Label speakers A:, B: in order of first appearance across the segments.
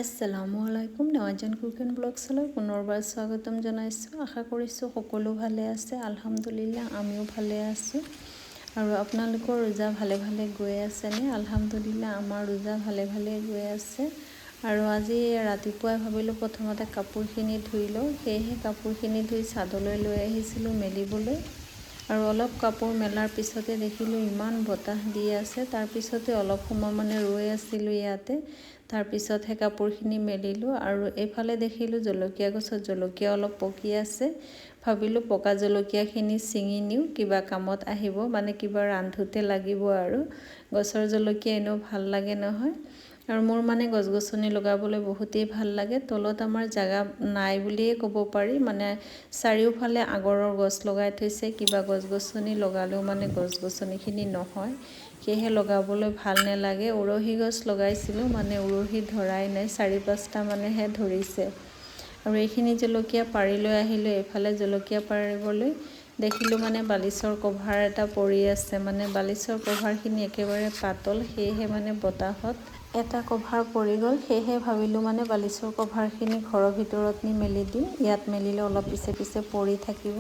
A: আসসালামু আলাইকুম। নয়জন কুকিং ব্লগছলৈ পুনৰবাৰ স্বাগতম জনাইছোঁ। আশা কৰিছোঁ সকলো ভালে আছে। আলহামদুলিল্লাহ আমিও ভালে আছোঁ। আৰু আপোনালোকৰ ৰোজা ভালে ভালে গৈ আছেনে? আলহামদুলিল্লাহ আমাৰ ৰোজা ভালে ভালে গৈ আছে। আৰু আজি ৰাতিপুৱাই ভাবিলোঁ প্ৰথমতে কাপোৰখিনি ধুই লওঁ। সেয়েহে কাপোৰখিনি ধুই চাদলৈ লৈ আহিছিলোঁ মেলিবলৈ। আৰু অলপ কাপোৰ মেলাৰ পিছতে দেখিলোঁ ইমান বতাহ দি আছে। তাৰপিছতে অলপ সময় ৰৈ আছিলোঁ ইয়াতে। তাৰপিছতহে কাপোৰখিনি মেলিলোঁ। আৰু এইফালে দেখিলোঁ জলকীয়া গছত জলকীয়া অলপ পকি আছে। ভাবিলোঁ পকা জলকীয়াখিনি ছিঙি নিওঁ, কিবা কামত আহিব, কিবা ৰান্ধোতে লাগিব। আৰু গছৰ জলকীয়া এনেও ভাল লাগে নহয়। আৰু মোৰ গছ গছনি লগাবলৈ বহুতেই ভাল লাগে। তলত আমাৰ জাগা নাই বুলিয়ে ক'ব পাৰি। চাৰিওফালে আগৰৰ গছ লগাই থৈছে। কিবা গছ গছনি লগালেও গছ গছনিখিনি নহয়, সেয়েহে লগাবলৈ ভাল নালাগে। উৰহী গছ লগাইছিলোঁ, উৰহী ধৰাই নাই, 4-5টা মানেহে ধৰিছে। আৰু এইখিনি জলকীয়া পাৰি লৈ আহিলোঁ। এইফালে জলকীয়া পাৰিবলৈ দেখিলোঁ বালিচৰ কভাৰ এটা পৰি আছে। বালিচৰ কভাৰখিনি একেবাৰে পাতল, সেয়েহে বতাহত এটা কভাৰ পৰি গ'ল। সেয়েহে ভাবিলোঁ বালিচৰ কভাৰখিনি ঘৰৰ ভিতৰত নি মেলি দিম। ইয়াত মেলিলে অলপ পিছে পিছে পৰি থাকিব।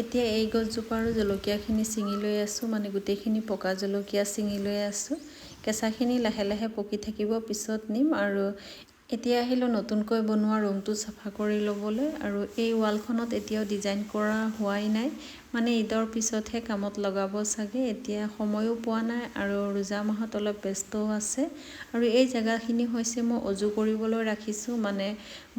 A: এতিয়া এই গছজোপাৰো জলকীয়াখিনি ছিঙি লৈ আছোঁ। গোটেইখিনি পকা জলকীয়া ছিঙি লৈ আছোঁ। কেঁচাখিনি লাহে লাহে পকি থাকিব, পিছত নিম। আৰু এতিয়া আহিলোঁ নতুনকৈ বনোৱা ৰুমটো চাফা কৰি ল'বলৈ। আৰু এই ৱালখনত এতিয়াও ডিজাইন কৰা হোৱাই নাই। ঈদৰ পিছতহে কামত লগাব চাগে। এতিয়া সময়ো পোৱা নাই আৰু ৰোজা মাহত অলপ ব্যস্তও আছে। আৰু এই জেগাখিনি হৈছে মই অজু কৰিবলৈ ৰাখিছোঁ।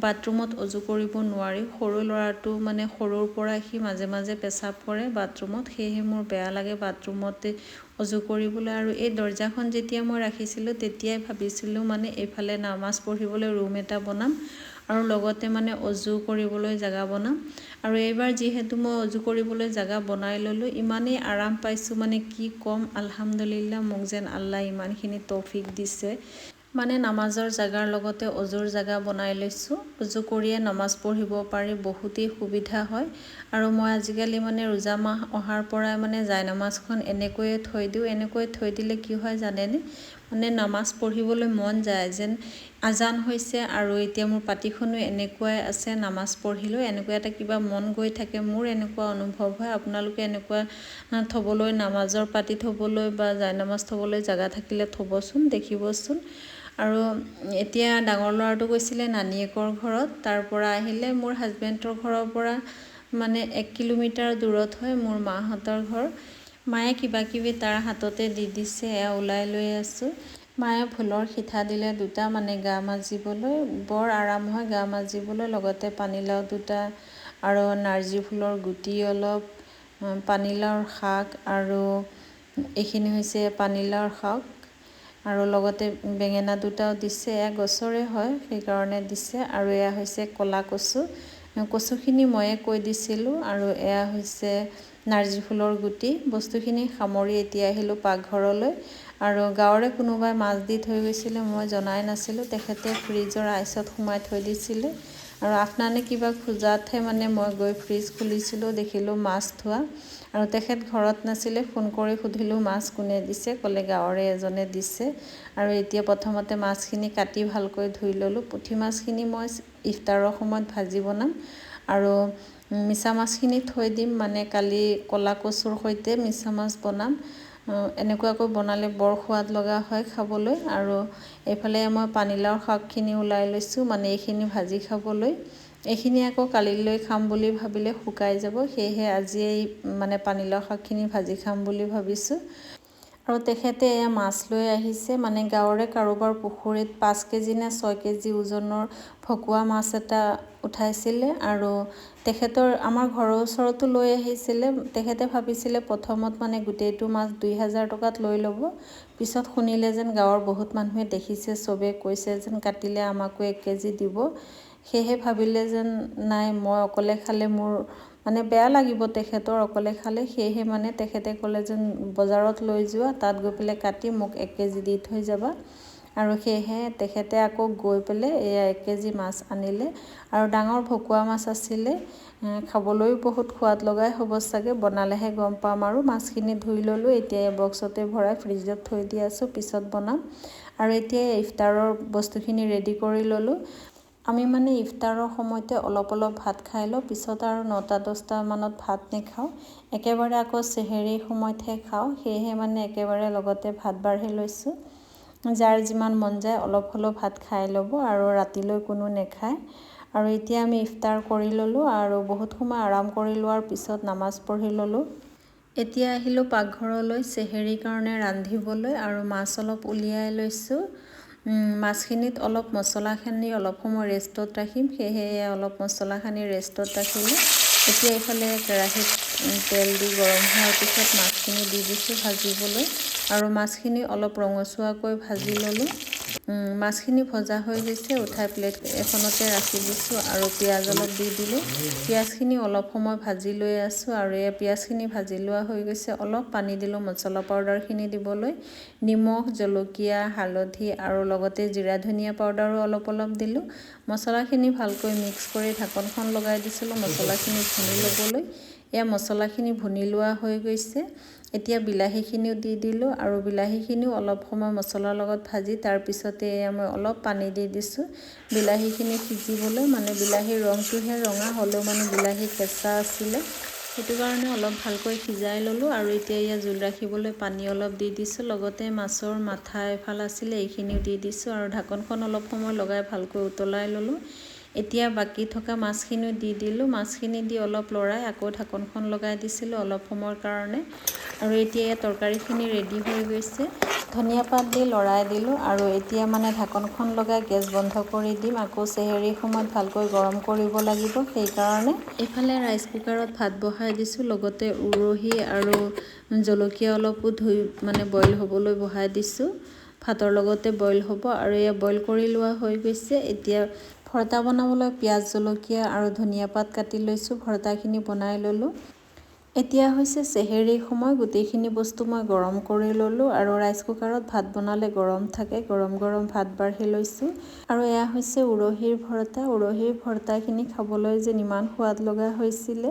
A: বাথৰুমত অজু কৰিব নোৱাৰি। সৰু ল'ৰাটো সৰুৰ পৰা সি মাজে মাজে পেচাব কৰে বাথৰুমত। সেয়েহে মোৰ বেয়া লাগে বাথৰুমতে অজু কৰিবলৈ। আৰু এই দৰ্জাখন যেতিয়া মই ৰাখিছিলোঁ তেতিয়াই ভাবিছিলোঁ এইফালে নামাজ পঢ়িবলৈ ৰুম এটা বনাম আৰু লগতে অজু কৰিবলৈ জেগা বনাম। আৰু এইবাৰ যিহেতু মই অজু কৰিবলৈ জেগা বনাই ল'লোঁ, ইমানেই আৰাম পাইছোঁ কি ক'ম। আলহামদুলিল্লাহ, মোক যেন আল্লাহ ইমানখিনি তৌফিক দিছে। নামাজৰ জেগাৰ লগতে অজুৰ জেগা বনাই লৈছোঁ। অজু কৰিয়ে নামাজ পঢ়িব পাৰি, বহুতেই সুবিধা হয়। আৰু মই আজিকালি ৰোজা মাহ অহাৰ পৰাই জায়নামাজখন এনেকৈয়ে থৈ দিওঁ। এনেকৈ থৈ দিলে কি হয় জানেনে? নামাজ পঢ়িবলৈ মন যায়, যেন আজান হৈছে আৰু এতিয়া মোৰ পাটিখনো এনেকুৱাই আছে। নামাজ পঢ়িলেও এনেকুৱা এটা কিবা মন গৈ থাকে। মোৰ এনেকুৱা অনুভৱ হয়। আপোনালোকে এনেকুৱা থ'বলৈ, নামাজৰ পাটি থ'বলৈ বা জায়নামাজ থ'বলৈ জেগা থাকিলে থ'বচোন, দেখিবচোন। আৰু এতিয়া ডাঙৰ ল'ৰাটো গৈছিলে নানীয়েকৰ ঘৰত। তাৰ পৰা আহিলে। মোৰ হাজবেণ্ডৰ ঘৰৰ পৰা 1 কিলোমিটাৰ দূৰত হয় মোৰ মাহঁতৰ ঘৰ। মায়ে কিবা কিবি তাৰ হাততে দি দিছে, এয়া ওলাই লৈ আছোঁ। মায়ে ফুলৰ সিঠা দিলে 2টা, গা মাজিবলৈ বৰ আৰাম হয় গা মাজিবলৈ। লগতে পানীলাও 2টা আৰু নাৰ্জী ফুলৰ গুটি অলপ, পানীলাওৰ শাক, আৰু এইখিনি হৈছে পানীলাওৰ শাক। আৰু লগতে বেঙেনা 2টাও দিছে। এয়া গছৰে হয়, সেইকাৰণে দিছে। আৰু এয়া হৈছে ক'লা কচু। কচুখিনি ময়ে কৈ দিছিলোঁ। আৰু এয়া হৈছে নাৰ্জী ফুলৰ গুটি। বস্তুখিনি সামৰি এতিয়া আহিলোঁ পাকঘৰলৈ। আৰু গাঁৱৰে কোনোবাই মাছ দি থৈ গৈছিলে, মই জনাই নাছিলোঁ। তেখেতে ফ্ৰিজৰ আইচত সোমাই থৈ দিছিলে। আৰু আফনানে কিবা খোজাতহে মই গৈ ফ্ৰিজ খুলিছিলোঁ, দেখিলোঁ মাছ থোৱা। আৰু তেখেত ঘৰত নাছিলে। ফোন কৰি সুধিলোঁ মাছ কোনে দিছে, ক'লে গাঁৱৰে এজনে দিছে। আৰু এতিয়া প্ৰথমতে মাছখিনি কাটি ভালকৈ ধুই ল'লোঁ। পুঠি মাছখিনি মই ইফতাৰৰ সময়ত ভাজি বনাম। আৰু মিছা মাছখিনি থৈ দিম। কালি ক'লা কচুৰ সৈতে মিছা মাছ বনাম। এনেকুৱাকৈ বনালে বৰ সোৱাদ লগা হয় খাবলৈ। আৰু এইফালে মই পানীলাওৰ শাকখিনি ওলাই লৈছোঁ, এইখিনি ভাজি খাবলৈ। এইখিনি আকৌ কালিলৈ খাম বুলি ভাবিলে শুকাই যাব। সেয়েহে আজিয়েই পানীলাও শাকখিনি ভাজি খাম বুলি ভাবিছোঁ। আৰু তেখেতে এয়া মাছ লৈ আহিছে। গাঁৱৰে কাৰোবাৰ পুখুৰীত 5 কেজি নে 6 কেজি ওজনৰ ভকুৱা মাছ এটা উঠাইছিলে। আৰু তেখেতৰ আমাৰ ঘৰৰ ওচৰতো লৈ আহিছিলে। তেখেতে ভাবিছিলে প্ৰথমত গোটেইটো মাছ 2000 টকাত লৈ ল'ব। পিছত শুনিলে যেন গাঁৱৰ বহুত মানুহে দেখিছে, চবে কৈছে যেন কাটিলে আমাকো 1 কেজি দিব। সেয়েহে ভাবিলে যেন নাই, মই অকলে খালে মোৰ বেয়া লাগিব, তেখেতৰ অকলে খালে। সেয়েহে তেখেতে ক'লে যেন বজাৰত লৈ যোৱা, তাত গৈ পেলাই কাটি মোক 1 কেজি দি থৈ যাবা। আৰু সেয়েহে তেখেতে আকৌ গৈ পেলাই এয়া 1 কেজি মাছ আনিলে। আৰু ডাঙৰ ভকুৱা মাছ আছিলে। খাবলৈও বহুত সোৱাদ লগাই হ'ব চাগে, বনালেহে গম পাম। আৰু মাছখিনি ধুই ল'লোঁ। এতিয়া এই বক্সতে ভৰাই ফ্ৰিজত থৈ দি আছোঁ, পিছত বনাম। আৰু এতিয়া ইফতাৰৰ বস্তুখিনি ৰেডি কৰি ল'লোঁ। আমি মানে ইফতাৰৰ সময়তে অলপ ভাত খাই লওঁ, পিছত আৰু 9টা-10টা মানত ভাত নেখাওঁ, একেবাৰে আকৌ চেহেৰীৰ সময়তহে খাওঁ। সেয়েহে মানে একেবাৰে লগতে ভাত বাঢ়ি লৈছোঁ। যাৰ যিমান মন যায় অলপ হ'লেও ভাত খাই ল'ব আৰু ৰাতিলৈ কোনো নেখায়। আৰু এতিয়া আমি ইফতাৰ কৰি ল'লোঁ আৰু বহুত সময় আৰাম কৰি লোৱাৰ পিছত নামাজ পঢ়ি ল'লোঁ। এতিয়া আহিলোঁ পাকঘৰলৈ চেহেৰীৰ কাৰণে ৰান্ধিবলৈ আৰু মাছ অলপ উলিয়াই লৈছোঁ। মাছখিনিত অলপ মছলাখিনি অলপ সময় ৰেষ্টত ৰাখিম, সেয়েহে অলপ মছলাখিনি ৰেষ্টত ৰাখিলোঁ। এতিয়া এইফালে কেৰাহীত তেল দি গৰম হোৱাৰ পিছত মাছখিনি দি দিছোঁ ভাজিবলৈ আৰু মাছখিনি অলপ ৰঙচুৱাকৈ ভাজি ল'লোঁ। মাছখিনি ভজা হৈ গৈছে, উঠাই প্লেট এখনতে ৰাখি দিছোঁ আৰু পিঁয়াজ অলপ দি দিলোঁ। পিঁয়াজখিনি অলপ সময় ভাজি লৈ আছোঁ আৰু এই পিঁয়াজখিনি ভাজি লোৱা হৈ গৈছে। অলপ পানী দিলোঁ মছলা পাউডাৰখিনি দিবলৈ, নিমখ, জলকীয়া, হালধি আৰু লগতে জিৰা ধনিয়া পাউডাৰো অলপ দিলোঁ। মছলাখিনি ভালকৈ মিক্স কৰি ঢাকনখন লগাই দিছিলোঁ মছলাখিনি ভুনি ল'বলৈ। এয়া মছলাখিনি ভুনি লোৱা হৈ গৈছে। এতিয়া বিলাহীখিনিও দি দিলোঁ আৰু বিলাহীখিনিও অলপ সময় মছলাৰ লগত ভাজি তাৰপিছতে মই অলপ পানী দি দিছোঁ বিলাহীখিনি সিজিবলৈ। মানে বিলাহীৰ ৰংটোহে ৰঙা, হ'লেও মানে বিলাহী কেঁচা আছিলে, সেইটো কাৰণে অলপ ভালকৈ সিজাই ল'লোঁ। আৰু এতিয়া ইয়াত জোল ৰাখিবলৈ পানী অলপ দি দিছোঁ, লগতে মাছৰ মাথা এফাল আছিলে এইখিনিও দি দিছোঁ আৰু ঢাকনখন অলপ সময় লগাই ভালকৈ উতলাই ল'লোঁ। এতিয়া বাকী থকা মাছখিনিও দি দিলোঁ। মাছখিনি দি অলপ লৰাই আকৌ ঢাকনখন লগাই দিছিলোঁ অলপ সময়ৰ কাৰণে। আৰু এতিয়া তৰকাৰীখিনি ৰেডি হৈ গৈছে, ধনিয়া পাত দি লৰাই দিলোঁ আৰু এতিয়া মানে ঢাকনখন লগাই গেছ বন্ধ কৰি দিম। আকৌ চেহেৰীৰ সময়ত ভালকৈ গৰম কৰিব লাগিব, সেইকাৰণে এইফালে ৰাইচ কুকাৰত ভাত বহাই দিছোঁ, লগতে উৰহি আৰু জলকীয়া অলপো ধুই মানে বইল হ'বলৈ বহাই দিছোঁ। ভাতৰ লগতে বইল হ'ব আৰু এয়া বইল কৰি লোৱা হৈ গৈছে। এতিয়া ভৰ্তা বনাবলৈ পিঁয়াজ, জলকীয়া আৰু ধনিয়া পাত কাটি লৈছোঁ, ভৰ্তাখিনি বনাই ল'লোঁ। এতিয়া হৈছে চেহেৰীৰ সময়, গোটেইখিনি বস্তু মই গৰম কৰি ল'লোঁ আৰু ৰাইচ কুকাৰত ভাত বনালে গৰম থাকে, গৰম ভাত বাঢ়ি লৈছোঁ। আৰু এয়া হৈছে উৰহিৰ ভৰ্তা। উৰহিৰ ভৰ্তাখিনি খাবলৈ যেন ইমান সোৱাদ লগা হৈছিলে।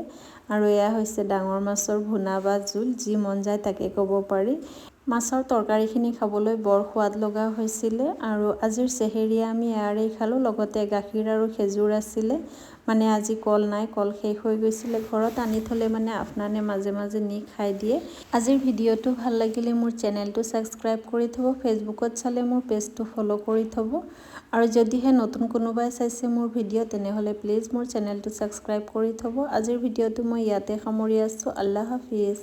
A: আৰু এয়া হৈছে ডাঙৰ মাছৰ ভুনা বা জোল, যি মন যায় তাকে ক'ব পাৰি। মাছৰ তৰকাৰীখিনি খাবলৈ বৰ সোৱাদ লগা হৈছিলে। আৰু আজিৰ চেহেৰী আমি এয়াৰেই খালোঁ, লগতে গাখীৰ আৰু খেজুৰ আছিলে। মানে আজি কল নাই, কল শেষ হৈ গৈছিলে। ঘৰত আনি থ'লে মানে আপোনানে মাজে নি খাই দিয়ে। আজিৰ ভিডিঅ'টো ভাল লাগিলে মোৰ চেনেলটো ছাবস্ক্ৰাইব কৰি থ'ব, ফেচবুকত চালে মোৰ পেজটো ফ'ল' কৰি থ'ব। আৰু যদিহে নতুন কোনোবাই চাইছে মোৰ ভিডিঅ' তেনেহ'লে প্লিজ মোৰ চেনেলটো ছাবস্ক্ৰাইব কৰি থ'ব। আজিৰ ভিডিঅ'টো মই ইয়াতে সামৰি আছোঁ। আল্লাহ হাফিজ।